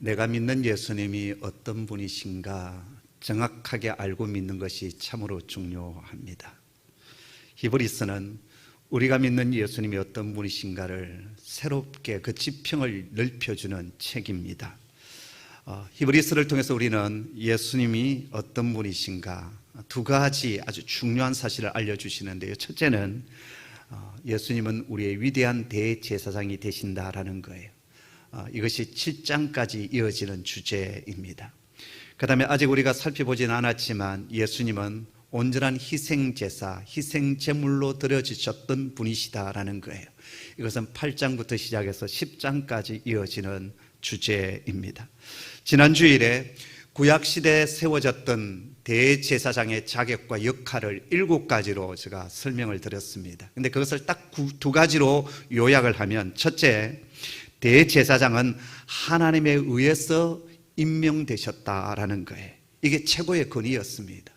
내가 믿는 예수님이 어떤 분이신가 정확하게 알고 믿는 것이 참으로 중요합니다. 히브리서는 우리가 믿는 예수님이 어떤 분이신가를 새롭게 그 지평을 넓혀주는 책입니다. 히브리서를 통해서 우리는 예수님이 어떤 분이신가 두 가지 아주 중요한 사실을 알려주시는데요. 첫째는 예수님은 우리의 위대한 대제사장이 되신다라는 거예요. 이것이 7장까지 이어지는 주제입니다. 그 다음에 아직 우리가 살펴보지는 않았지만 예수님은 온전한 희생제사, 희생제물로 드려지셨던 분이시다라는 거예요. 이것은 8장부터 시작해서 10장까지 이어지는 주제입니다. 지난 주일에 구약시대에 세워졌던 대제사장의 자격과 역할을 7가지로 제가 설명을 드렸습니다. 근데 그것을 딱 두 가지로 요약을 하면, 첫째, 대제사장은 하나님에 의해서 임명되셨다라는 거예요. 이게 최고의 권위였습니다.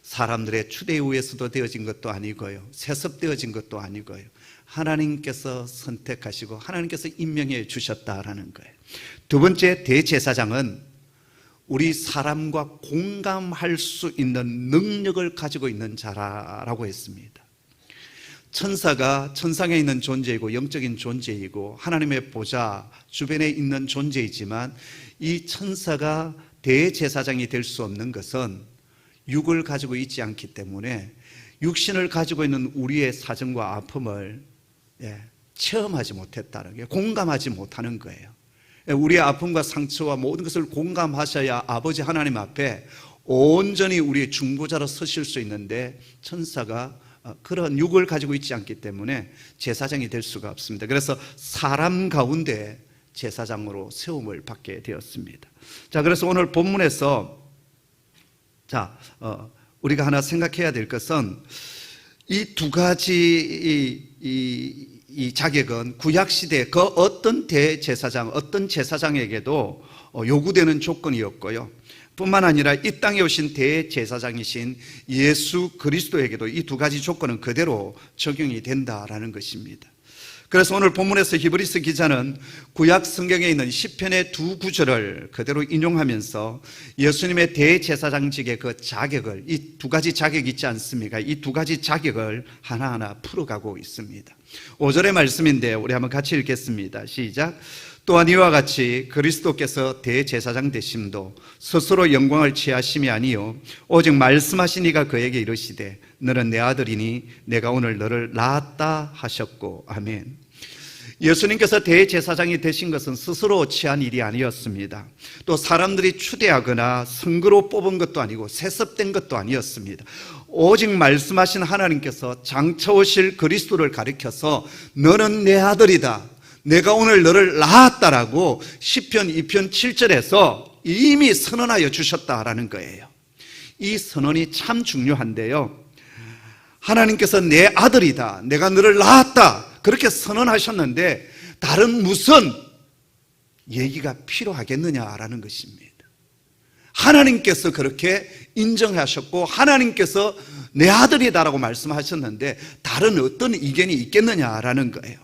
사람들의 추대에 의해서도 되어진 것도 아니고요, 세습되어진 것도 아니고요, 하나님께서 선택하시고 하나님께서 임명해 주셨다라는 거예요. 두 번째, 대제사장은 우리 사람과 공감할 수 있는 능력을 가지고 있는 자라고 했습니다. 천사가 천상에 있는 존재이고 영적인 존재이고 하나님의 보좌 주변에 있는 존재이지만, 이 천사가 대제사장이 될 수 없는 것은 육을 가지고 있지 않기 때문에 육신을 가지고 있는 우리의 사정과 아픔을 체험하지 못했다는 게, 공감하지 못하는 거예요. 우리의 아픔과 상처와 모든 것을 공감하셔야 아버지 하나님 앞에 온전히 우리의 중보자로 서실 수 있는데, 천사가 그런 육을 가지고 있지 않기 때문에 제사장이 될 수가 없습니다. 그래서 사람 가운데 제사장으로 세움을 받게 되었습니다. 자, 그래서 오늘 본문에서 우리가 하나 생각해야 될 것은, 이 두 가지 이 자격은 구약시대 그 어떤 대제사장, 어떤 제사장에게도 요구되는 조건이었고요, 뿐만 아니라 이 땅에 오신 대제사장이신 예수 그리스도에게도 이 두 가지 조건은 그대로 적용이 된다라는 것입니다. 그래서 오늘 본문에서 히브리서 기자는 구약 성경에 있는 시편의 두 구절을 그대로 인용하면서 예수님의 대제사장직의 그 자격을, 이 두 가지 자격이 있지 않습니까? 이 두 가지 자격을 하나하나 풀어가고 있습니다. 5절의 말씀인데 우리 한번 같이 읽겠습니다. 시작. 또한 이와 같이 그리스도께서 대제사장 되심도 스스로 영광을 취하심이 아니요 오직 말씀하신 이가 그에게 이르시되 너는 내 아들이니 내가 오늘 너를 낳았다 하셨고. 아멘. 예수님께서 대제사장이 되신 것은 스스로 취한 일이 아니었습니다. 또 사람들이 추대하거나 선거로 뽑은 것도 아니고 세습된 것도 아니었습니다. 오직 말씀하신 하나님께서 장차 오실 그리스도를 가리켜서 너는 내 아들이다, 내가 오늘 너를 낳았다라고 시편 2편 7절에서 이미 선언하여 주셨다라는 거예요. 이 선언이 참 중요한데요, 하나님께서 내 아들이다, 내가 너를 낳았다, 그렇게 선언하셨는데 다른 무슨 얘기가 필요하겠느냐라는 것입니다. 하나님께서 그렇게 인정하셨고 하나님께서 내 아들이다라고 말씀하셨는데 다른 어떤 이견이 있겠느냐라는 거예요.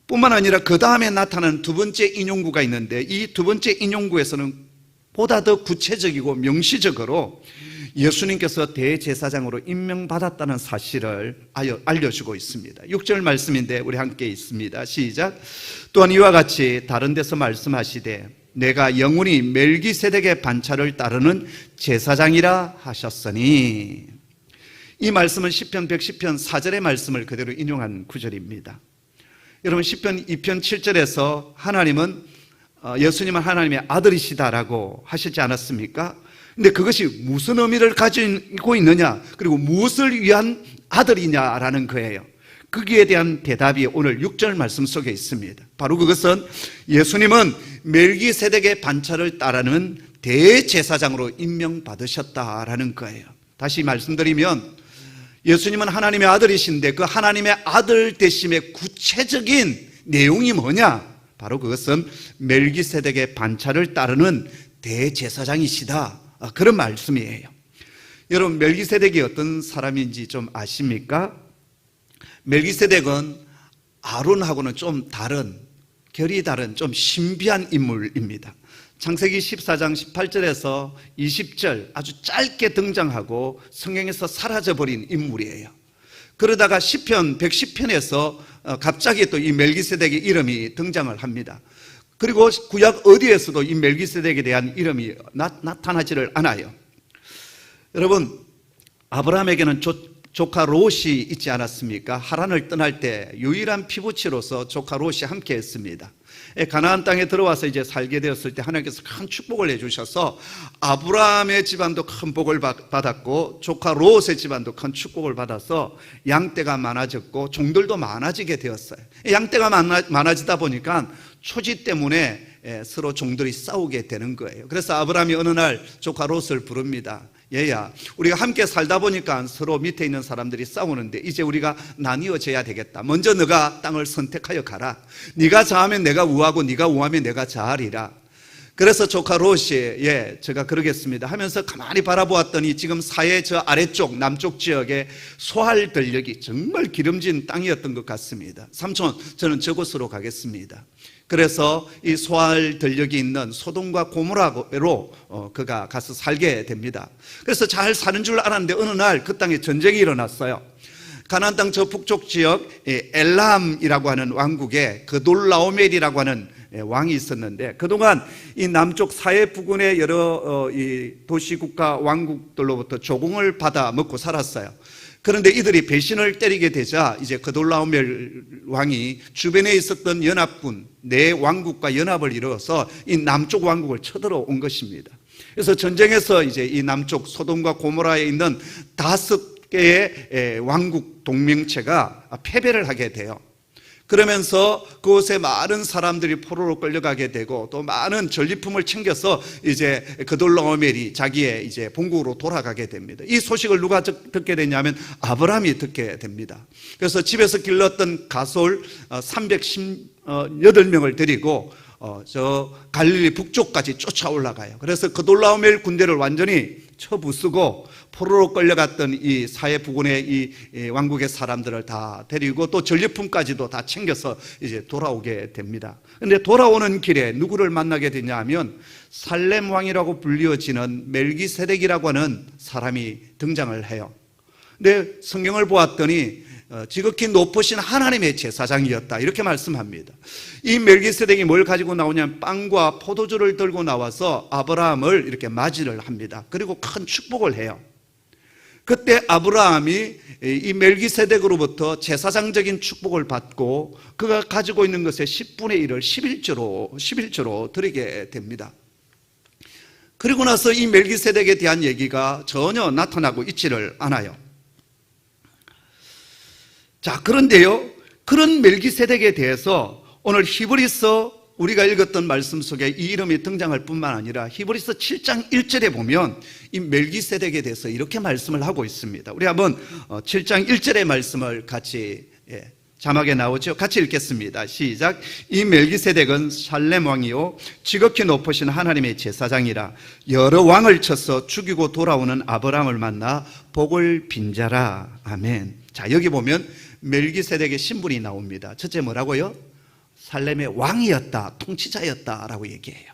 뿐만 아니라 그 다음에 나타나는 두 번째 인용구가 있는데, 이 두 번째 인용구에서는 보다 더 구체적이고 명시적으로 예수님께서 대제사장으로 임명받았다는 사실을 알려주고 있습니다. 6절 말씀인데 우리 함께 있습니다. 시작. 또한 이와 같이 다른 데서 말씀하시되 내가 영원히 멜기세덱의 반차를 따르는 제사장이라 하셨으니. 이 말씀은 시편 110편 4절의 말씀을 그대로 인용한 구절입니다. 여러분, 시편 2편 7절에서 예수님은 하나님의 아들이시다라고 하시지 않았습니까? 근데 그것이 무슨 의미를 가지고 있느냐, 그리고 무엇을 위한 아들이냐라는 거예요. 거기에 대한 대답이 오늘 6절 말씀 속에 있습니다. 바로 그것은 예수님은 멜기세덱의 반차를 따르는 대제사장으로 임명받으셨다라는 거예요. 다시 말씀드리면 예수님은 하나님의 아들이신데 그 하나님의 아들 되심의 구체적인 내용이 뭐냐? 바로 그것은 멜기세덱의 반차를 따르는 대제사장이시다, 그런 말씀이에요. 여러분, 멜기세덱이 어떤 사람인지 좀 아십니까? 멜기세덱은 아론하고는 좀 다른, 결이 다른 좀 신비한 인물입니다. 창세기 14장 18절에서 20절 아주 짧게 등장하고 성경에서 사라져버린 인물이에요. 그러다가 시편 110편에서 갑자기 또 이 멜기세덱의 이름이 등장을 합니다. 그리고 구약 어디에서도 이 멜기세덱에 대한 이름이 나타나지를 않아요. 여러분, 아브라함에게는 조카 롯이 있지 않았습니까? 하란을 떠날 때 유일한 피부치로서 조카 롯이 함께 했습니다. 가나안 땅에 들어와서 이제 살게 되었을 때 하나님께서 큰 축복을 해주셔서 아브라함의 집안도 큰 복을 받았고 조카 롯의 집안도 큰 축복을 받아서 양떼가 많아졌고 종들도 많아지게 되었어요. 양떼가 많아지다 보니까 초지 때문에 서로 종들이 싸우게 되는 거예요. 그래서 아브라함이 어느 날 조카 롯을 부릅니다. 얘야, 우리가 함께 살다 보니까 서로 밑에 있는 사람들이 싸우는데 이제 우리가 나뉘어져야 되겠다. 먼저 너가 땅을 선택하여 가라. 네가 좌하면 내가 우하고 네가 우하면 내가 좌하리라. 그래서 조카 롯이 제가 그러겠습니다 하면서 가만히 바라보았더니 지금 사해 저 아래쪽 남쪽 지역에 소할 들녘이 정말 기름진 땅이었던 것 같습니다. 삼촌, 저는 저곳으로 가겠습니다. 그래서 이 소알 들녘이 있는 소돔과 고모라로 그가 가서 살게 됩니다. 그래서 잘 사는 줄 알았는데 어느 날 그 땅에 전쟁이 일어났어요. 가나안 땅 저 북쪽 지역 엘람이라고 하는 왕국에 그돌라오멜이라고 하는 왕이 있었는데 그동안 이 남쪽 사해 부근의 여러 이 도시국가 왕국들로부터 조공을 받아 먹고 살았어요. 그런데 이들이 배신을 때리게 되자 이제 그돌라오멜 왕이 주변에 있었던 연합군 네 왕국과 연합을 이루어서 이 남쪽 왕국을 쳐들어온 것입니다. 그래서 전쟁에서 이제 이 남쪽 소돔과 고모라에 있는 5개의 왕국 동맹체가 패배를 하게 돼요. 그러면서 그곳에 많은 사람들이 포로로 끌려가게 되고 또 많은 전리품을 챙겨서 이제 그돌라오멜이 자기의 이제 본국으로 돌아가게 됩니다. 이 소식을 누가 듣게 되냐면 아브라함이 듣게 됩니다. 그래서 집에서 길렀던 가솔 318명을 데리고 저 갈릴리 북쪽까지 쫓아 올라가요. 그래서 그돌라오멜 군대를 완전히 쳐부수고 포로로 끌려갔던 이 사해 부근의 이 왕국의 사람들을 다 데리고 또 전리품까지도 다 챙겨서 이제 돌아오게 됩니다. 그런데 돌아오는 길에 누구를 만나게 되냐 하면 살렘 왕이라고 불리어지는 멜기세덱이라고 하는 사람이 등장을 해요. 근데 성경을 보았더니 지극히 높으신 하나님의 제사장이었다 이렇게 말씀합니다. 이 멜기세덱이 뭘 가지고 나오냐면 빵과 포도주를 들고 나와서 아브라함을 이렇게 맞이를 합니다. 그리고 큰 축복을 해요. 그때 아브라함이 이 멜기세덱으로부터 제사장적인 축복을 받고 그가 가지고 있는 것의 10분의 1을 11조로 드리게 됩니다. 그리고 나서 이 멜기세덱에 대한 얘기가 전혀 나타나고 있지를 않아요. 자, 그런데요, 그런 멜기세덱에 대해서 오늘 히브리서 우리가 읽었던 말씀 속에 이 이름이 등장할 뿐만 아니라 히브리서 7장 1절에 보면 이 멜기세덱에 대해서 이렇게 말씀을 하고 있습니다. 우리 한번 7장 1절의 말씀을 같이 자막에 나오죠. 같이 읽겠습니다. 시작. 이 멜기세덱은 살렘 왕이요 지극히 높으신 하나님의 제사장이라 여러 왕을 쳐서 죽이고 돌아오는 아브라함을 만나 복을 빈 자라. 아멘. 자, 여기 보면 멜기세덱의 신분이 나옵니다. 첫째 뭐라고요? 살렘의 왕이었다, 통치자였다라고 얘기해요.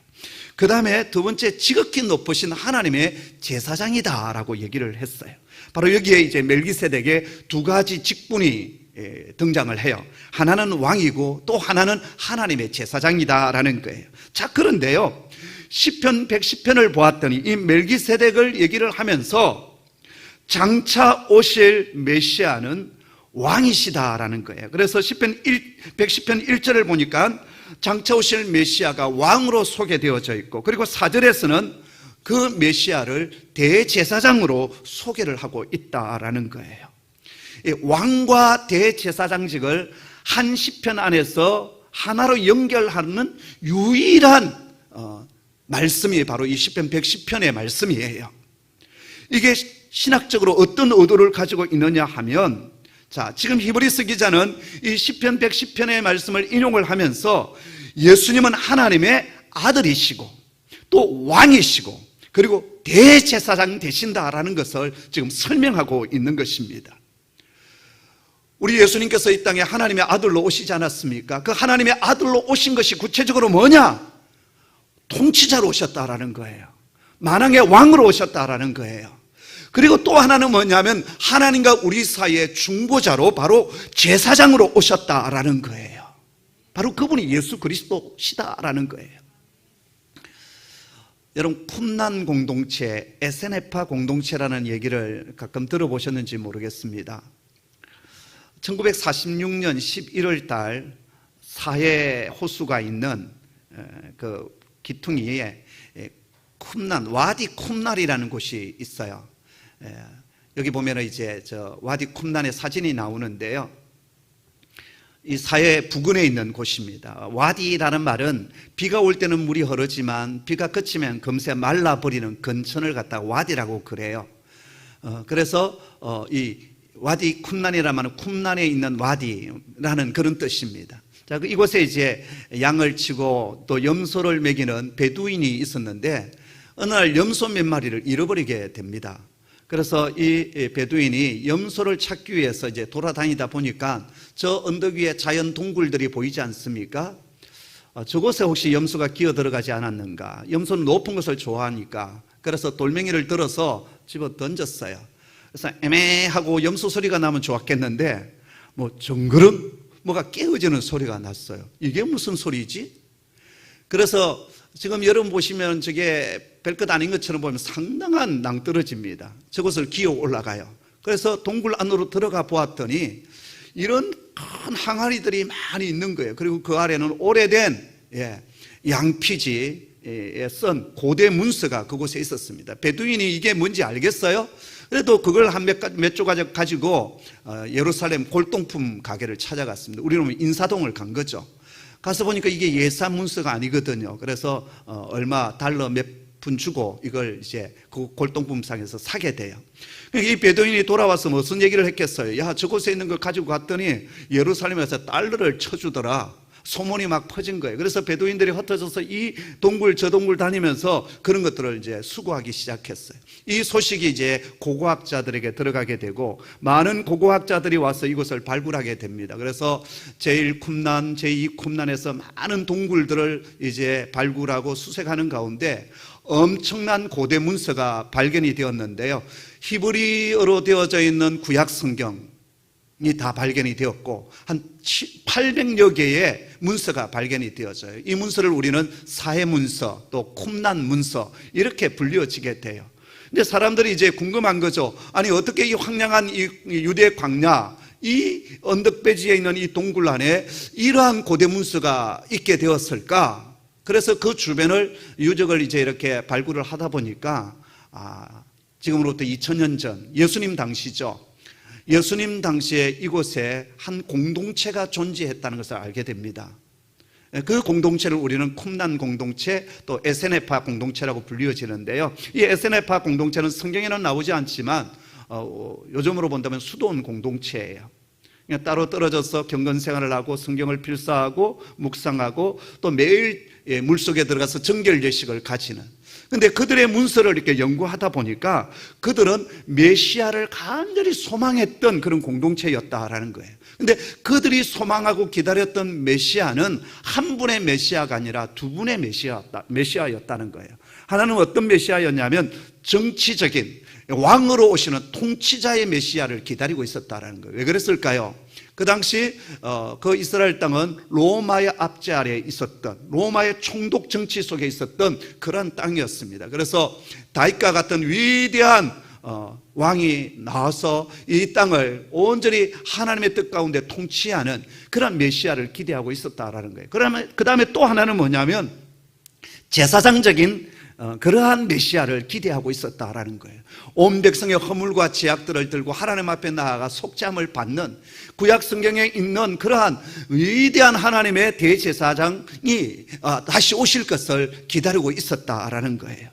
그 다음에 두 번째 지극히 높으신 하나님의 제사장이다라고 얘기를 했어요. 바로 여기에 이제 멜기세덱의 두 가지 직분이 등장을 해요. 하나는 왕이고 또 하나는 하나님의 제사장이다라는 거예요. 자, 그런데요, 시편 110편을 보았더니 이 멜기세덱을 얘기를 하면서 장차 오실 메시아는 왕이시다라는 거예요. 그래서 시편 110편 1절을 보니까 장차 오실 메시아가 왕으로 소개되어져 있고 그리고 4절에서는 그 메시아를 대제사장으로 소개를 하고 있다라는 거예요. 왕과 대제사장직을 한 시편 안에서 하나로 연결하는 유일한 말씀이 바로 이 시편 110편의 말씀이에요. 이게 신학적으로 어떤 의도를 가지고 있느냐 하면, 자, 지금 히브리서 기자는 이 시편 110편의 말씀을 인용을 하면서 예수님은 하나님의 아들이시고 또 왕이시고 그리고 대제사장 되신다라는 것을 지금 설명하고 있는 것입니다. 우리 예수님께서 이 땅에 하나님의 아들로 오시지 않았습니까? 그 하나님의 아들로 오신 것이 구체적으로 뭐냐? 통치자로 오셨다라는 거예요. 만왕의 왕으로 오셨다라는 거예요. 그리고 또 하나는 뭐냐면 하나님과 우리 사이의 중보자로 바로 제사장으로 오셨다라는 거예요. 바로 그분이 예수 그리스도시다라는 거예요. 여러분, 쿰난 공동체, 에세네파 공동체라는 얘기를 가끔 들어보셨는지 모르겠습니다. 1946년 11월 달 사해 호수가 있는 그 기퉁이에 쿰난, 와디 쿰날이라는 곳이 있어요. 여기 보면 이제 저 와디 쿰난의 사진이 나오는데요. 이 사해 부근에 있는 곳입니다. 와디라는 말은 비가 올 때는 물이 흐르지만 비가 그치면 금세 말라버리는 근천을 갖다가 와디라고 그래요. 그래서 이 와디 쿰난이라는 말은 쿰난에 있는 와디라는 그런 뜻입니다. 자, 이곳에 이제 양을 치고 또 염소를 먹이는 베두인이 있었는데 어느 날 염소 몇 마리를 잃어버리게 됩니다. 그래서 이 베두인이 염소를 찾기 위해서 이제 돌아다니다 보니까 저 언덕 위에 자연 동굴들이 보이지 않습니까? 저곳에 혹시 염소가 기어 들어가지 않았는가? 염소는 높은 것을 좋아하니까. 그래서 돌멩이를 들어서 집어 던졌어요. 그래서 애매하고 염소 소리가 나면 좋았겠는데 뭐 정그름 뭐가 깨어지는 소리가 났어요. 이게 무슨 소리지? 그래서 지금 여러분 보시면 저게 별것 아닌 것처럼 보면 상당한 낭떠러지입니다. 저곳을 기어 올라가요. 그래서 동굴 안으로 들어가 보았더니 이런 큰 항아리들이 많이 있는 거예요. 그리고 그 아래는 오래된 양피지에 쓴 고대 문서가 그곳에 있었습니다. 베두인이 이게 뭔지 알겠어요? 그래도 그걸 한 몇 조각 가지고 예루살렘 골동품 가게를 찾아갔습니다. 우리는 인사동을 간 거죠. 가서 보니까 이게 예산 문서가 아니거든요. 그래서 얼마 달러 몇 푼 주고 이걸 이제 그 골동품상에서 사게 돼요. 이 베두인이 돌아와서 무슨 얘기를 했겠어요? 야, 저곳에 있는 걸 가지고 갔더니 예루살렘에서 달러를 쳐주더라. 소문이 막 퍼진 거예요. 그래서 베두인들이 흩어져서 이 동굴 저 동굴 다니면서 그런 것들을 이제 수거하기 시작했어요. 이 소식이 이제 고고학자들에게 들어가게 되고 많은 고고학자들이 와서 이곳을 발굴하게 됩니다. 그래서 제1쿰난, 제2쿰난에서 많은 동굴들을 이제 발굴하고 수색하는 가운데 엄청난 고대 문서가 발견이 되었는데요. 히브리어로 되어져 있는 구약 성경이 다 발견이 되었고 한 800여 개의 문서가 발견이 되어져요. 이 문서를 우리는 사해 문서 또 쿰난 문서 이렇게 불리어지게 돼요. 근데 사람들이 이제 궁금한 거죠. 아니 어떻게 이 황량한 이 유대 광야 이 언덕배지에 있는 이 동굴 안에 이러한 고대 문서가 있게 되었을까? 그래서 그 주변을 유적을 이제 이렇게 발굴을 하다 보니까 지금으로부터 2000년 전 예수님 당시죠. 예수님 당시에 이곳에 한 공동체가 존재했다는 것을 알게 됩니다. 그 공동체를 우리는 쿰난 공동체 또 에세네파 공동체라고 불리어지는데요. 이 에세네파 공동체는 성경에는 나오지 않지만 요즘으로 본다면 수도원 공동체예요. 그냥 따로 떨어져서 경건 생활을 하고 성경을 필사하고 묵상하고 또 매일 물속에 들어가서 정결 예식을 가지는. 근데 그들의 문서를 이렇게 연구하다 보니까 그들은 메시아를 간절히 소망했던 그런 공동체였다라는 거예요. 근데 그들이 소망하고 기다렸던 메시아는 한 분의 메시아가 아니라 두 분의 메시아였다는 거예요. 하나는 어떤 메시아였냐면 정치적인 왕으로 오시는 통치자의 메시아를 기다리고 있었다라는 거예요. 왜 그랬을까요? 그 당시 그 이스라엘 땅은 로마의 압제 아래에 있었던 로마의 총독 정치 속에 있었던 그런 땅이었습니다. 그래서 다윗과 같은 위대한 왕이 나와서 이 땅을 온전히 하나님의 뜻 가운데 통치하는 그런 메시아를 기대하고 있었다라는 거예요. 그러면 그 다음에 또 하나는 뭐냐면 제사장적인 그러한 메시아를 기대하고 있었다라는 거예요. 온 백성의 허물과 죄악들을 들고 하나님 앞에 나아가 속죄함을 받는 구약 성경에 있는 그러한 위대한 하나님의 대제사장이 다시 오실 것을 기다리고 있었다라는 거예요.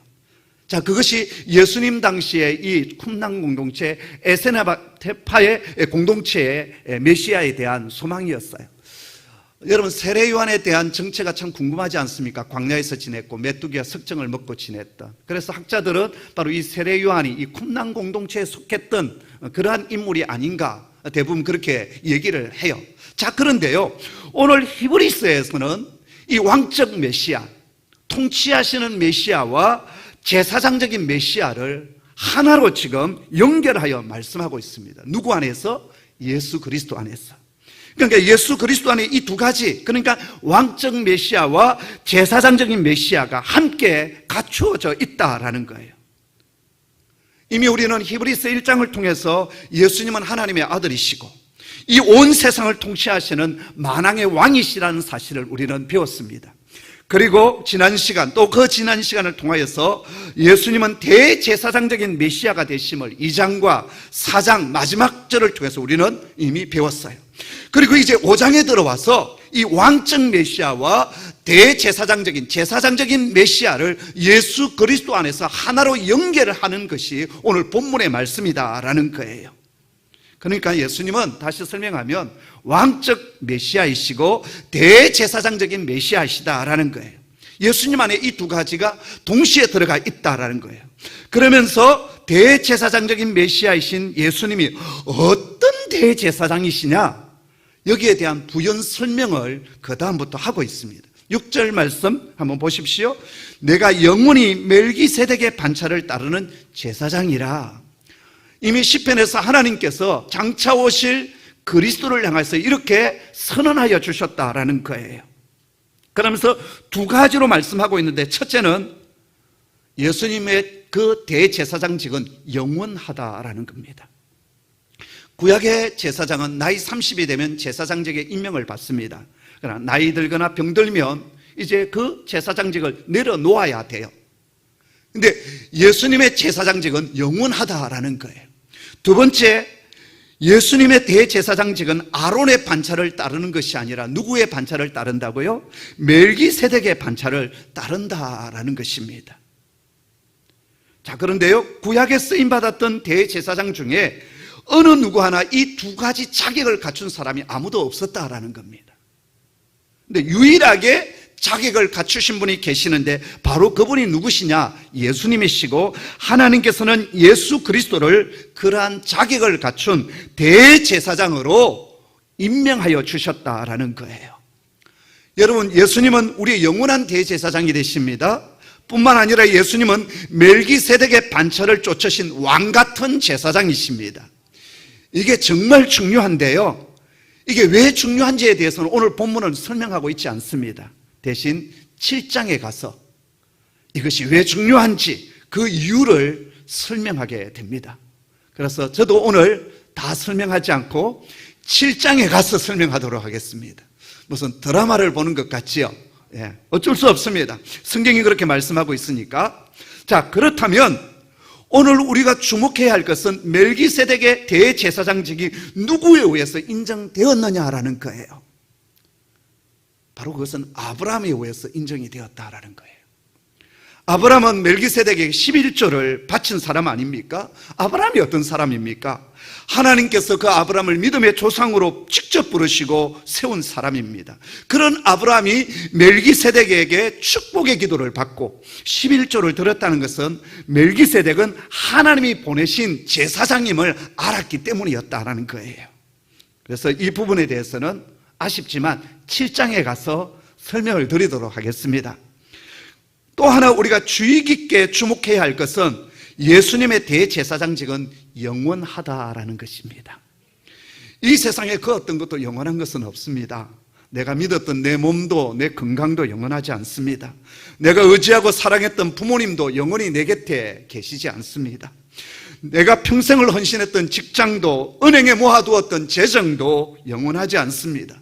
자, 그것이 예수님 당시에 이 쿰난 공동체 에세네파의 공동체의 메시아에 대한 소망이었어요. 여러분, 세례 요한에 대한 정체가 참 궁금하지 않습니까? 광야에서 지냈고 메뚜기와 석정을 먹고 지냈던. 그래서 학자들은 바로 이 세례 요한이 이 쿰난 공동체에 속했던 그러한 인물이 아닌가 대부분 그렇게 얘기를 해요. 자, 그런데요, 오늘 히브리서에서는 이 왕적 메시아, 통치하시는 메시아와 제사장적인 메시아를 하나로 지금 연결하여 말씀하고 있습니다. 누구 안에서? 예수 그리스도 안에서. 그러니까 예수 그리스도 안에 이 두 가지, 그러니까 왕적 메시아와 제사장적인 메시아가 함께 갖추어져 있다라는 거예요. 이미 우리는 히브리서 1장을 통해서 예수님은 하나님의 아들이시고 이 온 세상을 통치하시는 만왕의 왕이시라는 사실을 우리는 배웠습니다. 그리고 지난 시간, 또 그 지난 시간을 통하여서 예수님은 대제사장적인 메시아가 되심을 2장과 4장 마지막 절을 통해서 우리는 이미 배웠어요. 그리고 이제 5장에 들어와서 이 왕적 메시아와 대제사장적인 제사장적인 메시아를 예수 그리스도 안에서 하나로 연결을 하는 것이 오늘 본문의 말씀이다라는 거예요. 그러니까 예수님은 다시 설명하면 왕적 메시아이시고 대제사장적인 메시아이시다라는 거예요. 예수님 안에 이 두 가지가 동시에 들어가 있다라는 거예요. 그러면서 대제사장적인 메시아이신 예수님이 어떤 대제사장이시냐, 여기에 대한 부연 설명을 그 다음부터 하고 있습니다. 6절 말씀 한번 보십시오. 내가 영원히 멜기세덱의 반차를 따르는 제사장이라. 이미 시편에서 하나님께서 장차 오실 그리스도를 향해서 이렇게 선언하여 주셨다라는 거예요. 그러면서 두 가지로 말씀하고 있는데, 첫째는 예수님의 그 대제사장직은 영원하다라는 겁니다. 구약의 제사장은 나이 30이 되면 제사장직에 임명을 받습니다. 그러나 나이 들거나 병들면 이제 그 제사장직을 내려놓아야 돼요. 근데 예수님의 제사장직은 영원하다라는 거예요. 두 번째, 예수님의 대제사장직은 아론의 반차를 따르는 것이 아니라 누구의 반차를 따른다고요? 멜기세덱의 반차를 따른다라는 것입니다. 자, 그런데요, 구약에 쓰임받았던 대제사장 중에 어느 누구 하나 이 두 가지 자격을 갖춘 사람이 아무도 없었다라는 겁니다. 근데 유일하게 자격을 갖추신 분이 계시는데 바로 그분이 누구시냐? 예수님이시고 하나님께서는 예수 그리스도를 그러한 자격을 갖춘 대제사장으로 임명하여 주셨다라는 거예요. 여러분, 예수님은 우리의 영원한 대제사장이 되십니다. 뿐만 아니라 예수님은 멜기세덱의 반차를 쫓으신 왕같은 제사장이십니다. 이게 정말 중요한데요, 이게 왜 중요한지에 대해서는 오늘 본문은 설명하고 있지 않습니다. 대신 7장에 가서 이것이 왜 중요한지 그 이유를 설명하게 됩니다. 그래서 저도 오늘 다 설명하지 않고 7장에 가서 설명하도록 하겠습니다. 무슨 드라마를 보는 것 같지요? 예, 어쩔 수 없습니다. 성경이 그렇게 말씀하고 있으니까. 자, 그렇다면 오늘 우리가 주목해야 할 것은 멜기세덱의 대제사장직이 누구에 의해서 인정되었느냐라는 거예요. 바로 그것은 아브라함에 의해서 인정이 되었다라는 거예요. 아브라함은 멜기세덱에게 11조를 바친 사람 아닙니까? 아브라함이 어떤 사람입니까? 하나님께서 그 아브라함을 믿음의 조상으로 직접 부르시고 세운 사람입니다. 그런 아브라함이 멜기세덱에게 축복의 기도를 받고 11조를 드렸다는 것은 멜기세덱은 하나님이 보내신 제사장임을 알았기 때문이었다라는 거예요. 그래서 이 부분에 대해서는 아쉽지만 7장에 가서 설명을 드리도록 하겠습니다. 또 하나 우리가 주의 깊게 주목해야 할 것은 예수님의 대제사장직은 영원하다라는 것입니다. 이 세상에 그 어떤 것도 영원한 것은 없습니다. 내가 믿었던 내 몸도 내 건강도 영원하지 않습니다. 내가 의지하고 사랑했던 부모님도 영원히 내 곁에 계시지 않습니다. 내가 평생을 헌신했던 직장도, 은행에 모아두었던 재정도 영원하지 않습니다.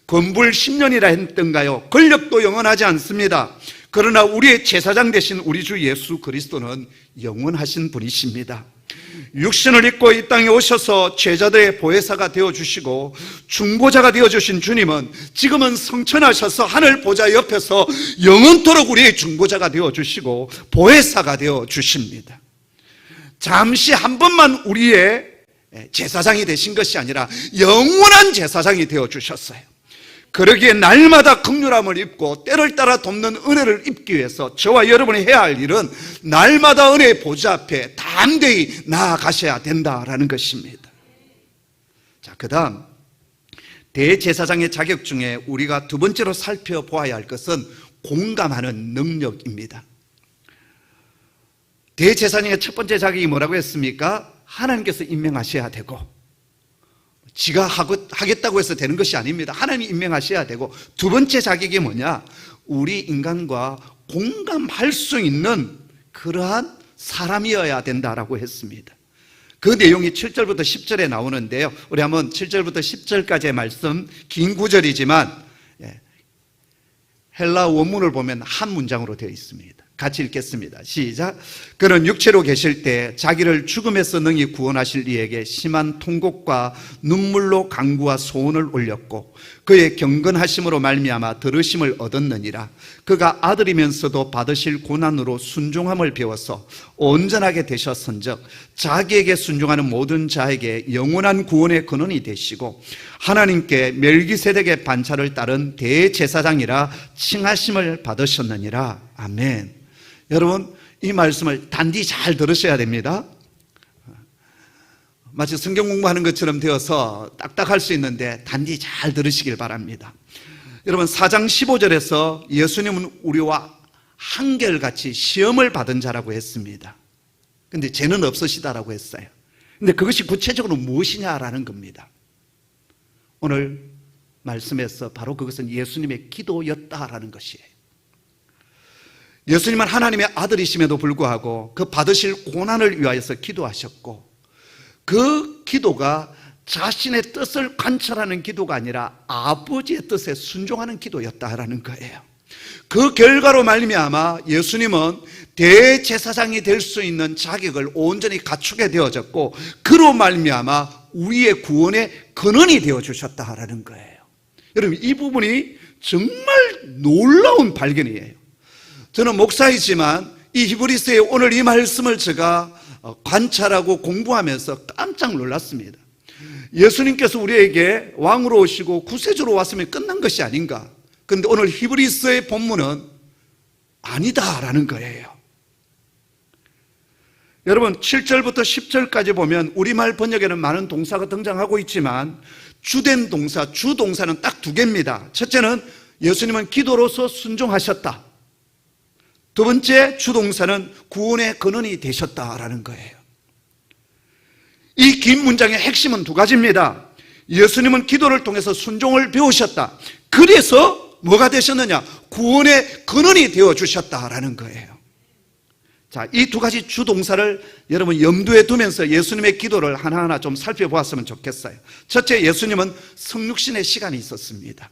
건불 10년이라 했던가요? 권력도 영원하지 않습니다. 그러나 우리의 제사장 되신 우리 주 예수 그리스도는 영원하신 분이십니다. 육신을 입고 이 땅에 오셔서 죄자들의 보혜사가 되어주시고 중보자가 되어주신 주님은 지금은 성천하셔서 하늘 보좌 옆에서 영원토록 우리의 중보자가 되어주시고 보혜사가 되어주십니다. 잠시 한 번만 우리의 제사장이 되신 것이 아니라 영원한 제사장이 되어주셨어요. 그러기에 날마다 긍휼함을 입고 때를 따라 돕는 은혜를 입기 위해서 저와 여러분이 해야 할 일은 날마다 은혜의 보좌 앞에 담대히 나아가셔야 된다라는 것입니다. 자, 그 다음 대제사장의 자격 중에 우리가 두 번째로 살펴보아야 할 것은 공감하는 능력입니다. 대제사장의 첫 번째 자격이 뭐라고 했습니까? 하나님께서 임명하셔야 되고, 지가 하겠다고 해서 되는 것이 아닙니다. 하나님이 임명하셔야 되고, 두 번째 자격이 뭐냐? 우리 인간과 공감할 수 있는 그러한 사람이어야 된다라고 했습니다. 그 내용이 7절부터 10절에 나오는데요. 우리 한번 7절부터 10절까지의 말씀, 긴 구절이지만 헬라 원문을 보면 한 문장으로 되어 있습니다. 같이 읽겠습니다. 시작. 그는 육체로 계실 때 자기를 죽음에서 능히 구원하실 이에게 심한 통곡과 눈물로 간구와 소원을 올렸고 그의 경건하심으로 말미암아 들으심을 얻었느니라. 그가 아들이면서도 받으실 고난으로 순종함을 배워서 온전하게 되셨은즉 자기에게 순종하는 모든 자에게 영원한 구원의 근원이 되시고 하나님께 멜기세덱의 반차를 따른 대제사장이라 칭하심을 받으셨느니라. 아멘. 여러분, 이 말씀을 단디 잘 들으셔야 됩니다. 마치 성경 공부하는 것처럼 되어서 딱딱할 수 있는데 단디 잘 들으시길 바랍니다. 여러분, 4장 15절에서 예수님은 우리와 한결같이 시험을 받은 자라고 했습니다. 근데 죄는 없으시다라고 했어요. 근데 그것이 구체적으로 무엇이냐라는 겁니다. 오늘 말씀에서 바로 그것은 예수님의 기도였다라는 것이에요. 예수님은 하나님의 아들이심에도 불구하고 그 받으실 고난을 위하여서 기도하셨고 그 기도가 자신의 뜻을 관철하는 기도가 아니라 아버지의 뜻에 순종하는 기도였다라는 거예요. 그 결과로 말미암아 예수님은 대제사장이 될 수 있는 자격을 온전히 갖추게 되어졌고 그로 말미암아 우리의 구원의 근원이 되어주셨다라는 거예요. 여러분, 이 부분이 정말 놀라운 발견이에요. 저는 목사이지만 이 히브리서의 오늘 이 말씀을 제가 관찰하고 공부하면서 깜짝 놀랐습니다. 예수님께서 우리에게 왕으로 오시고 구세주로 왔으면 끝난 것이 아닌가. 그런데 오늘 히브리서의 본문은 아니다라는 거예요. 여러분, 7절부터 10절까지 보면 우리말 번역에는 많은 동사가 등장하고 있지만 주된 동사, 주동사는 딱 두 개입니다. 첫째는 예수님은 기도로서 순종하셨다. 두 번째 주동사는 구원의 근원이 되셨다라는 거예요. 이 긴 문장의 핵심은 두 가지입니다. 예수님은 기도를 통해서 순종을 배우셨다. 그래서 뭐가 되셨느냐? 구원의 근원이 되어주셨다라는 거예요. 자, 이 두 가지 주동사를 여러분 염두에 두면서 예수님의 기도를 하나하나 좀 살펴보았으면 좋겠어요. 첫째, 예수님은 성육신의 시간이 있었습니다.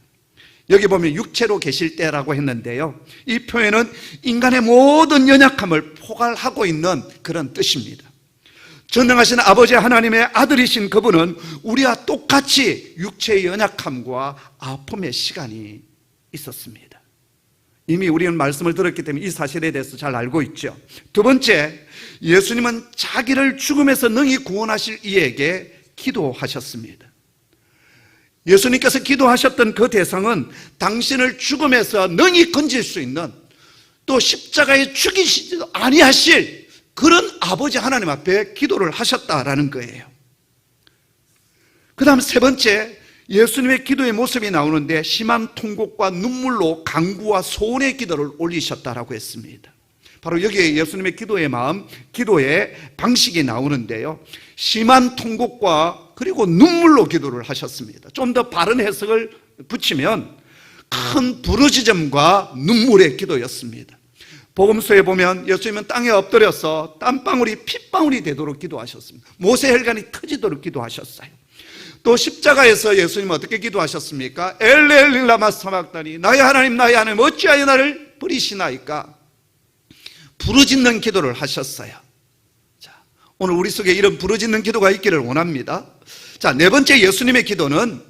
여기 보면 육체로 계실 때라고 했는데요, 이 표현은 인간의 모든 연약함을 포괄하고 있는 그런 뜻입니다. 전능하신 아버지 하나님의 아들이신 그분은 우리와 똑같이 육체의 연약함과 아픔의 시간이 있었습니다. 이미 우리는 말씀을 들었기 때문에 이 사실에 대해서 잘 알고 있죠. 두 번째, 예수님은 자기를 죽음에서 능히 구원하실 이에게 기도하셨습니다. 예수님께서 기도하셨던 그 대상은 당신을 죽음에서 능히 건질 수 있는, 또 십자가에 죽이시지도 아니하실 그런 아버지 하나님 앞에 기도를 하셨다라는 거예요. 그 다음 세 번째, 예수님의 기도의 모습이 나오는데 심한 통곡과 눈물로 간구와 소원의 기도를 올리셨다라고 했습니다. 바로 여기에 예수님의 기도의 마음, 기도의 방식이 나오는데요, 심한 통곡과 그리고 눈물로 기도를 하셨습니다. 좀 더 바른 해석을 붙이면 큰 부르짖음과 눈물의 기도였습니다. 복음서에 보면 예수님은 땅에 엎드려서 땀방울이 핏방울이 되도록 기도하셨습니다. 모세 혈관이 터지도록 기도하셨어요. 또 십자가에서 예수님은 어떻게 기도하셨습니까? 엘레 엘리 라마 사박다니, 나의 하나님 어찌하여 나를 버리시나이까? 부르짖는 기도를 하셨어요. 자, 오늘 우리 속에 이런 부르짖는 기도가 있기를 원합니다. 자, 네 번째, 예수님의 기도는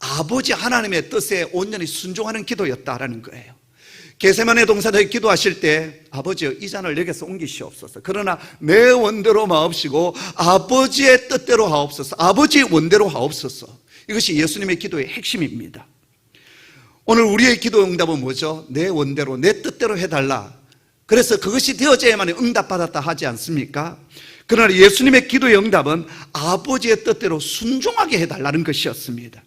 아버지 하나님의 뜻에 온전히 순종하는 기도였다라는 거예요. 겟세마네 동산에 기도하실 때 아버지여 이 잔을 내게서 옮기시옵소서, 그러나 내 원대로 마옵시고 아버지의 뜻대로 하옵소서, 아버지의 원대로 하옵소서. 이것이 예수님의 기도의 핵심입니다. 오늘 우리의 기도 응답은 뭐죠? 내 원대로 내 뜻대로 해달라. 그래서 그것이 되어져야만 응답받았다 하지 않습니까? 그러나 예수님의 기도의 응답은 아버지의 뜻대로 순종하게 해달라는 것이었습니다.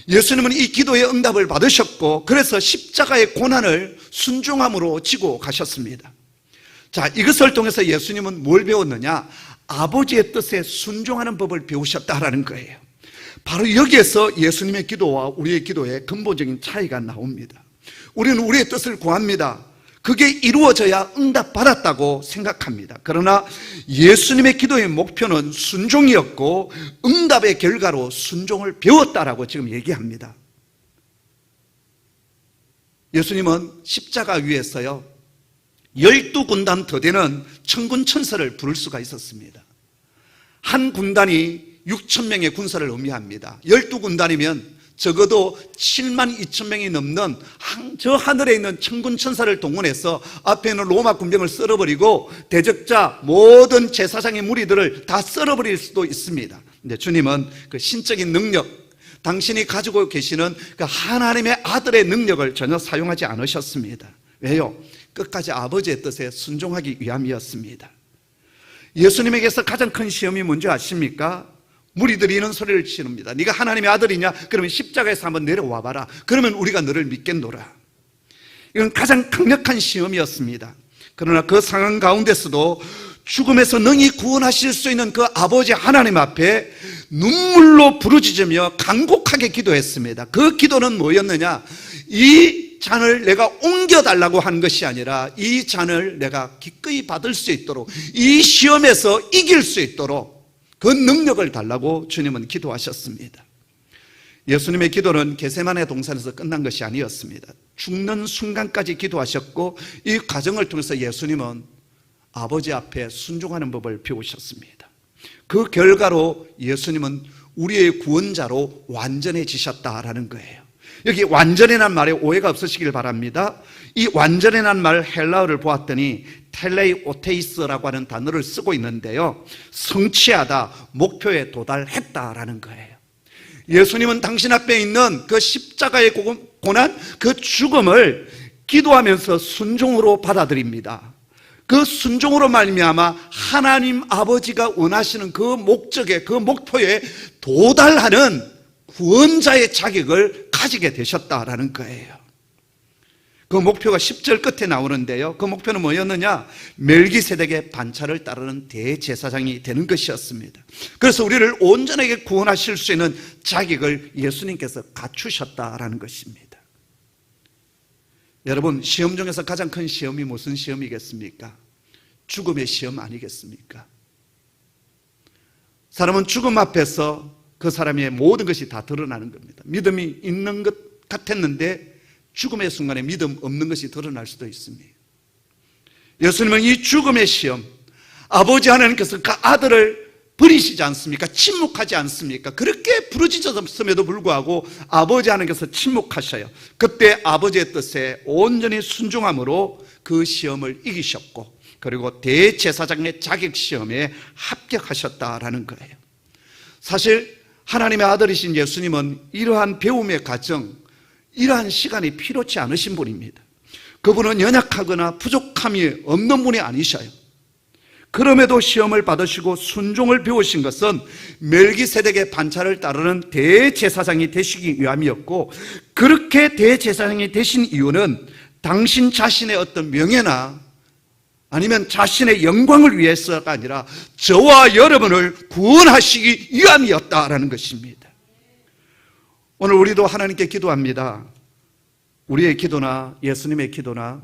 예수님은 이 기도의 응답을 받으셨고 그래서 십자가의 고난을 순종함으로 지고 가셨습니다. 자, 이것을 통해서 예수님은 뭘 배웠느냐? 아버지의 뜻에 순종하는 법을 배우셨다라는 거예요. 바로 여기에서 예수님의 기도와 우리의 기도의 근본적인 차이가 나옵니다. 우리는 우리의 뜻을 구합니다. 그게 이루어져야 응답받았다고 생각합니다. 그러나 예수님의 기도의 목표는 순종이었고 응답의 결과로 순종을 배웠다라고 지금 얘기합니다. 예수님은 십자가 위에서요 12군단 더 되는 천군 천사를 부를 수가 있었습니다. 한 군단이 6,000명의 군사를 의미합니다. 12군단이면 적어도 7만 2천 명이 넘는 저 하늘에 있는 천군 천사를 동원해서 앞에 있는 로마 군병을 썰어버리고 대적자 모든 제사장의 무리들을 다 썰어버릴 수도 있습니다. 근데 주님은 그 신적인 능력, 당신이 가지고 계시는 그 하나님의 아들의 능력을 전혀 사용하지 않으셨습니다. 왜요? 끝까지 아버지의 뜻에 순종하기 위함이었습니다. 예수님에게서 가장 큰 시험이 뭔지 아십니까? 무리들이 이런 소리를 지릅니다. 네가 하나님의 아들이냐? 그러면 십자가에서 한번 내려와 봐라. 그러면 우리가 너를 믿겠노라. 이건 가장 강력한 시험이었습니다. 그러나 그 상황 가운데서도 죽음에서 능히 구원하실 수 있는 그 아버지 하나님 앞에 눈물로 부르짖으며 간곡하게 기도했습니다. 그 기도는 뭐였느냐? 이 잔을 내가 옮겨달라고 한 것이 아니라 이 잔을 내가 기꺼이 받을 수 있도록, 이 시험에서 이길 수 있도록 그 능력을 달라고 주님은 기도하셨습니다. 예수님의 기도는 겟세마네 동산에서 끝난 것이 아니었습니다. 죽는 순간까지 기도하셨고 이 과정을 통해서 예수님은 아버지 앞에 순종하는 법을 배우셨습니다. 그 결과로 예수님은 우리의 구원자로 완전해지셨다라는 거예요. 여기 완전이란 말에 오해가 없으시길 바랍니다. 이 완전이란 말 헬라어를 보았더니 텔레오테이스라고 하는 단어를 쓰고 있는데요, 성취하다, 목표에 도달했다라는 거예요. 예수님은 당신 앞에 있는 그 십자가의 고난, 그 죽음을 기도하면서 순종으로 받아들입니다. 그 순종으로 말미암아 하나님 아버지가 원하시는 그 목적에, 그 목표에 도달하는 구원자의 자격을 가지게 되셨다라는 거예요. 그 목표가 10절 끝에 나오는데요, 그 목표는 뭐였느냐? 멜기세덱의 반차를 따르는 대제사장이 되는 것이었습니다. 그래서 우리를 온전하게 구원하실 수 있는 자격을 예수님께서 갖추셨다라는 것입니다. 여러분, 시험 중에서 가장 큰 시험이 무슨 시험이겠습니까? 죽음의 시험 아니겠습니까? 사람은 죽음 앞에서 그 사람의 모든 것이 다 드러나는 겁니다. 믿음이 있는 것 같았는데 죽음의 순간에 믿음 없는 것이 드러날 수도 있습니다. 예수님은 이 죽음의 시험, 아버지 하나님께서 그 아들을 버리시지 않습니까? 침묵하지 않습니까? 그렇게 부르짖었음에도 불구하고 아버지 하나님께서 침묵하셔요. 그때 아버지의 뜻에 온전히 순종함으로 그 시험을 이기셨고, 그리고 대제사장의 자격시험에 합격하셨다라는 거예요. 사실 하나님의 아들이신 예수님은 이러한 배움의 과정, 이러한 시간이 필요치 않으신 분입니다. 그분은 연약하거나 부족함이 없는 분이 아니셔요. 그럼에도 시험을 받으시고 순종을 배우신 것은 멜기세덱의 반차를 따르는 대제사장이 되시기 위함이었고, 그렇게 대제사장이 되신 이유는 당신 자신의 어떤 명예나 아니면 자신의 영광을 위해서가 아니라 저와 여러분을 구원하시기 위함이었다라는 것입니다. 오늘 우리도 하나님께 기도합니다. 우리의 기도나 예수님의 기도나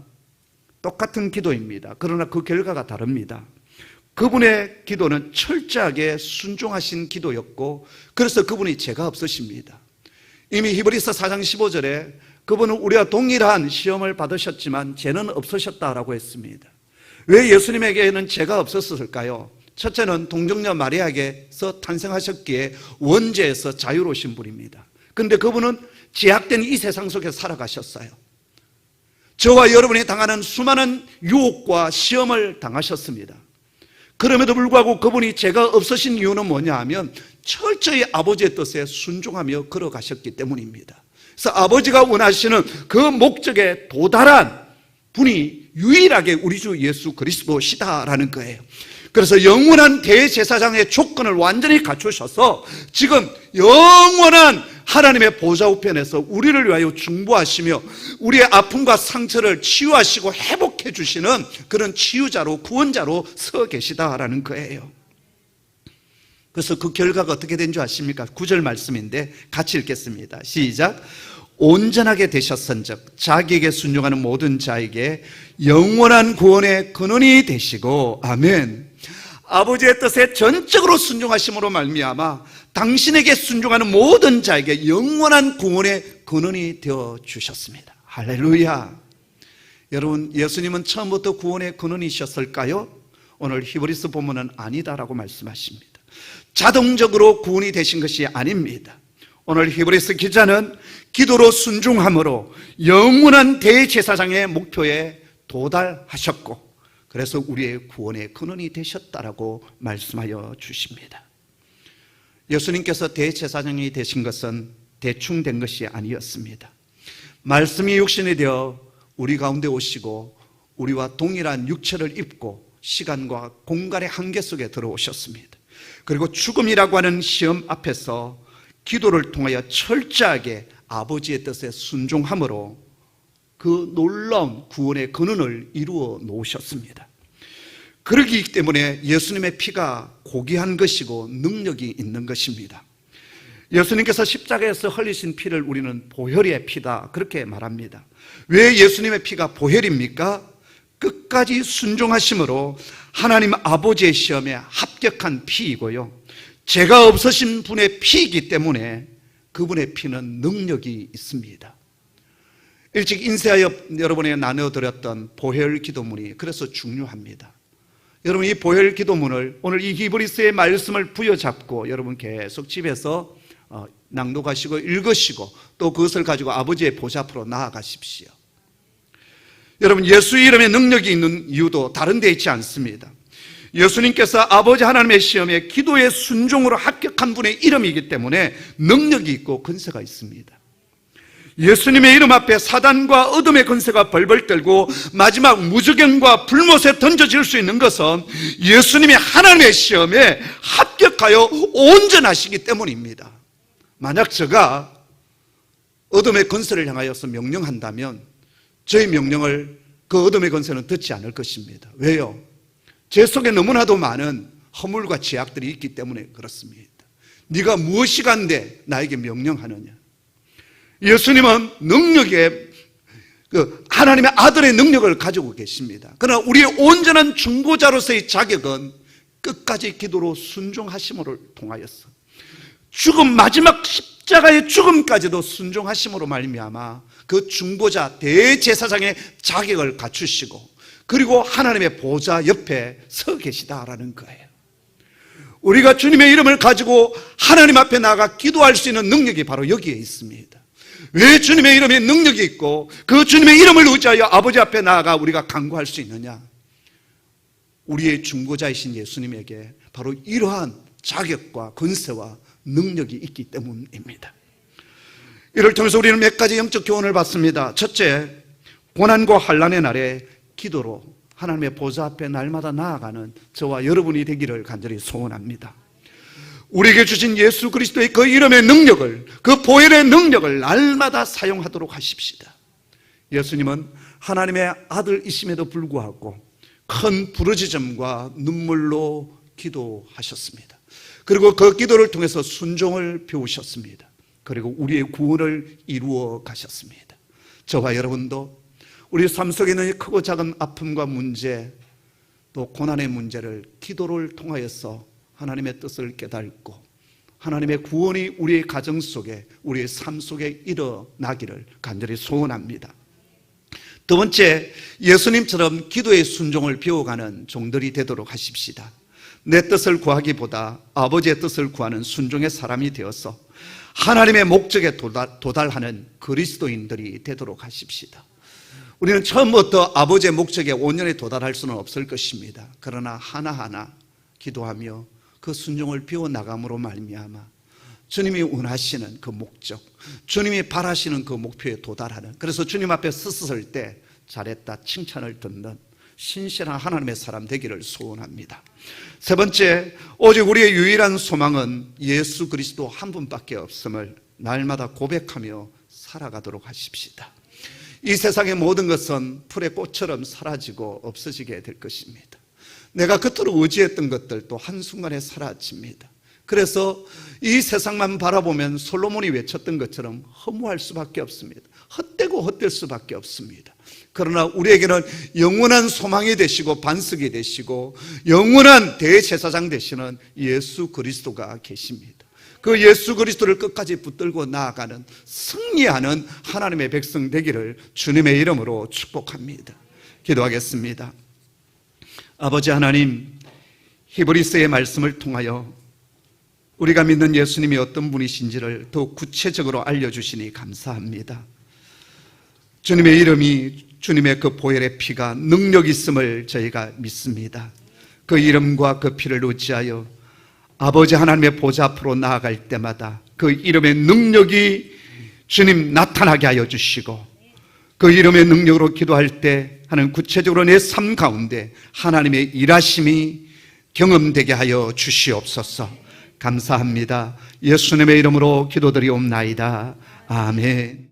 똑같은 기도입니다. 그러나 그 결과가 다릅니다. 그분의 기도는 철저하게 순종하신 기도였고, 그래서 그분이 죄가 없으십니다. 이미 히브리서 4장 15절에 그분은 우리와 동일한 시험을 받으셨지만 죄는 없으셨다라고 했습니다. 왜 예수님에게는 죄가 없었을까요? 첫째는 동정녀 마리아에게서 탄생하셨기에 원죄에서 자유로우신 분입니다. 그런데 그분은 제약된 이 세상 속에 살아가셨어요. 저와 여러분이 당하는 수많은 유혹과 시험을 당하셨습니다. 그럼에도 불구하고 그분이 죄가 없으신 이유는 뭐냐 하면 철저히 아버지의 뜻에 순종하며 걸어가셨기 때문입니다. 그래서 아버지가 원하시는 그 목적에 도달한 분이 유일하게 우리 주 예수 그리스도시다라는 거예요. 그래서 영원한 대제사장의 조건을 완전히 갖추셔서 지금 영원한 하나님의 보좌 우편에서 우리를 위하여 중보하시며 우리의 아픔과 상처를 치유하시고 회복해 주시는 그런 치유자로, 구원자로 서 계시다라는 거예요. 그래서 그 결과가 어떻게 된 줄 아십니까? 9절 말씀인데 같이 읽겠습니다. 시작. 온전하게 되셨은즉 자기에게 순종하는 모든 자에게 영원한 구원의 근원이 되시고, 아멘. 아버지의 뜻에 전적으로 순종하심으로 말미암아 당신에게 순종하는 모든 자에게 영원한 구원의 근원이 되어 주셨습니다. 할렐루야. 여러분, 예수님은 처음부터 구원의 근원이셨을까요? 오늘 히브리서 본문은 아니다라고 말씀하십니다. 자동적으로 구원이 되신 것이 아닙니다. 오늘 히브리서 기자는 기도로 순종함으로 영원한 대제사장의 목표에 도달하셨고, 그래서 우리의 구원의 근원이 되셨다라고 말씀하여 주십니다. 예수님께서 대제사장이 되신 것은 대충 된 것이 아니었습니다. 말씀이 육신이 되어 우리 가운데 오시고 우리와 동일한 육체를 입고 시간과 공간의 한계 속에 들어오셨습니다. 그리고 죽음이라고 하는 시험 앞에서 기도를 통하여 철저하게 아버지의 뜻에 순종함으로 그 놀라운 구원의 근원을 이루어 놓으셨습니다. 그러기 때문에 예수님의 피가 고귀한 것이고 능력이 있는 것입니다. 예수님께서 십자가에서 흘리신 피를 우리는 보혈의 피다, 그렇게 말합니다. 왜 예수님의 피가 보혈입니까? 끝까지 순종하심으로 하나님 아버지의 시험에 합격한 피이고요, 죄가 없으신 분의 피이기 때문에 그분의 피는 능력이 있습니다. 일찍 인쇄하여 여러분에게 나눠드렸던 보혈 기도문이 그래서 중요합니다. 여러분, 이 보혈 기도문을 오늘 이 히브리서의 말씀을 부여잡고 여러분 계속 집에서 낭독하시고 읽으시고 또 그것을 가지고 아버지의 보좌 앞으로 나아가십시오. 여러분, 예수 이름에 능력이 있는 이유도 다른 데 있지 않습니다. 예수님께서 아버지 하나님의 시험에 기도의 순종으로 합격한 분의 이름이기 때문에 능력이 있고 권세가 있습니다. 예수님의 이름 앞에 사단과 어둠의 권세가 벌벌 떨고 마지막 무저갱과 불못에 던져질 수 있는 것은 예수님의 하나님의 시험에 합격하여 온전하시기 때문입니다. 만약 제가 어둠의 권세를 향하여서 명령한다면 저의 명령을 그 어둠의 권세는 듣지 않을 것입니다. 왜요? 제 속에 너무나도 많은 허물과 죄악들이 있기 때문에 그렇습니다. 네가 무엇이 간데 나에게 명령하느냐? 예수님은 능력의 하나님의 아들의 능력을 가지고 계십니다. 그러나 우리의 온전한 중보자로서의 자격은 끝까지 기도로 순종하심으로 통하였어. 죽음, 마지막 십자가의 죽음까지도 순종하심으로 말미암아 그 중보자 대제사장의 자격을 갖추시고 그리고 하나님의 보좌 옆에 서 계시다라는 거예요. 우리가 주님의 이름을 가지고 하나님 앞에 나아가 기도할 수 있는 능력이 바로 여기에 있습니다. 왜 주님의 이름에 능력이 있고 그 주님의 이름을 의지하여 아버지 앞에 나아가 우리가 간구할 수 있느냐? 우리의 중보자이신 예수님에게 바로 이러한 자격과 권세와 능력이 있기 때문입니다. 이를 통해서 우리는 몇 가지 영적 교훈을 받습니다. 첫째, 고난과 환난의 날에 기도로 하나님의 보좌 앞에 날마다 나아가는 저와 여러분이 되기를 간절히 소원합니다. 우리에게 주신 예수 그리스도의 그 이름의 능력을, 그 보혈의 능력을 날마다 사용하도록 하십시다. 예수님은 하나님의 아들이심에도 불구하고 큰 부르짖음과 눈물로 기도하셨습니다. 그리고 그 기도를 통해서 순종을 배우셨습니다. 그리고 우리의 구원을 이루어 가셨습니다. 저와 여러분도 우리 삶 속에 있는 크고 작은 아픔과 문제, 또 고난의 문제를 기도를 통하여서 하나님의 뜻을 깨닫고 하나님의 구원이 우리의 가정 속에, 우리의 삶 속에 일어나기를 간절히 소원합니다. 두 번째, 예수님처럼 기도의 순종을 배워가는 종들이 되도록 하십시다. 내 뜻을 구하기보다 아버지의 뜻을 구하는 순종의 사람이 되어서 하나님의 목적에 도달하는 그리스도인들이 되도록 하십시다. 우리는 처음부터 아버지의 목적에 온전히 도달할 수는 없을 것입니다. 그러나 하나하나 기도하며 그 순종을 배워나감으로 말미암아 주님이 원하시는 그 목적, 주님이 바라시는 그 목표에 도달하는, 그래서 주님 앞에 섰을 때 잘했다 칭찬을 듣는, 신실한 하나님의 사람 되기를 소원합니다. 세 번째, 오직 우리의 유일한 소망은 예수 그리스도 한 분밖에 없음을 날마다 고백하며 살아가도록 하십시다. 이 세상의 모든 것은 풀의 꽃처럼 사라지고 없어지게 될 것입니다. 내가 겉으로 의지했던 것들도 한순간에 사라집니다. 그래서 이 세상만 바라보면 솔로몬이 외쳤던 것처럼 허무할 수밖에 없습니다. 헛되고 헛될 수밖에 없습니다. 그러나 우리에게는 영원한 소망이 되시고 반석이 되시고 영원한 대제사장 되시는 예수 그리스도가 계십니다. 그 예수 그리스도를 끝까지 붙들고 나아가는 승리하는 하나님의 백성 되기를 주님의 이름으로 축복합니다. 기도하겠습니다. 아버지 하나님, 히브리서의 말씀을 통하여 우리가 믿는 예수님이 어떤 분이신지를 더욱 구체적으로 알려주시니 감사합니다. 주님의 이름이, 주님의 그 보혈의 피가 능력 있음을 저희가 믿습니다. 그 이름과 그 피를 의지하여 아버지 하나님의 보좌 앞으로 나아갈 때마다 그 이름의 능력이 주님 나타나게 하여 주시고, 그 이름의 능력으로 기도할 때 하는 구체적으로 내 삶 가운데 하나님의 일하심이 경험되게 하여 주시옵소서. 감사합니다. 예수님의 이름으로 기도드리옵나이다. 아멘.